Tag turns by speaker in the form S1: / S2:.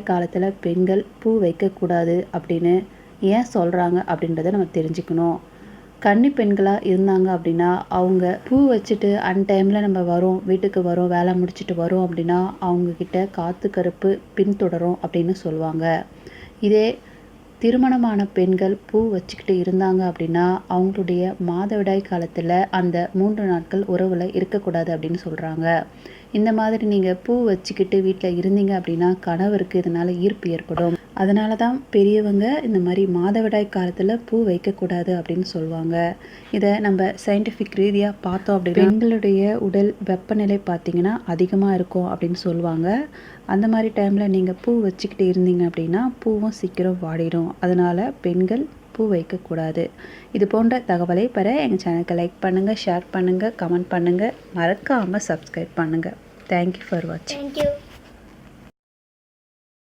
S1: காலத்தில் பெண்கள் பூ வைக்கக்கூடாது அப்படின்னு ஏன் சொல்கிறாங்க அப்படின்றத நம்ம தெரிஞ்சுக்கணும். கன்னி பெண்களாக இருந்தாங்க அப்படின்னா அவங்க பூ வச்சுட்டு டைமில் நம்ம வரோம், வீட்டுக்கு வரோம், வேலை முடிச்சுட்டு வரோம் அப்படின்னா அவங்கக்கிட்ட காற்று கருப்பு பின்தொடரும் அப்படின்னு சொல்லுவாங்க. இதே திருமணமான பெண்கள் பூ வச்சுக்கிட்டு இருந்தாங்க அப்படின்னா அவங்களுடைய மாதவிடாய் காலத்தில் அந்த 3 நாட்கள் உறவில் இருக்கக்கூடாது அப்படின்னு சொல்கிறாங்க. இந்த மாதிரி நீங்கள் பூ வச்சுக்கிட்டு வீட்டில் இருந்தீங்க அப்படின்னா கணவருக்கு இதனால் ஈர்ப்பு ஏற்படும். அதனால தான் பெரியவங்க இந்த மாதிரி மாதவிடாய் காலத்தில் பூ வைக்கக்கூடாது அப்படின்னு சொல்லுவாங்க. இதை நம்ம சயின்டிஃபிக் ரீதியாக பார்த்தோம் அப்படின்னா பெண்களுடைய உடல் வெப்பநிலை பார்த்திங்கன்னா அதிகமாக இருக்கும் அப்படின்னு சொல்லுவாங்க. அந்த மாதிரி டைமில் நீங்கள் பூ வச்சுக்கிட்டு இருந்தீங்க அப்படின்னா பூவும் சீக்கிரம் வாடிடும். அதனால் பெண்கள் பூ வைக்கக்கூடாது. இது போன்ற தகவலை பெற எங்கள் சேனலுக்கு லைக் பண்ணுங்கள், ஷேர் பண்ணுங்கள், கமெண்ட் பண்ணுங்கள், மறக்காமல் சப்ஸ்கிரைப் பண்ணுங்கள். தேங்க்யூ ஃபார் வாட்சிங்.
S2: தேங்க்யூ.